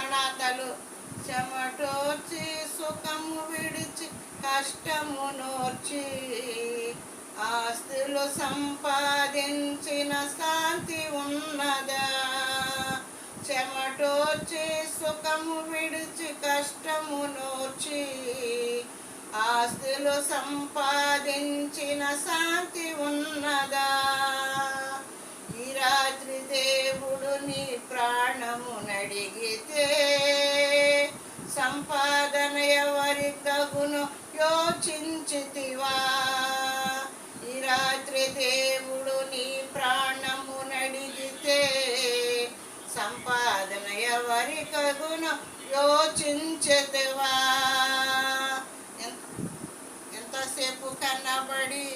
మరణాతలు చెమటోర్చి సుఖము విడిచి కష్టము నోర్చి ఆస్తులు సంపాదించిన శాంతి ఉన్నదా? చెమటోర్చి సుఖము విడిచి కష్టము నోర్చి ఆస్తులు సంపాదించిన శాంతి ఉన్నదా? ఈ రాత్రి దేవుడు నీ ప్రాణము నడిగితే సంపాదన ఎవరి తగును యోచించితివా? ఈ రాత్రి దేవుడు నీ ప్రాణము నడిగితే సంపాదన ఎవరి తగును యోచించితివా? ఎంతసేపు కన్నబడి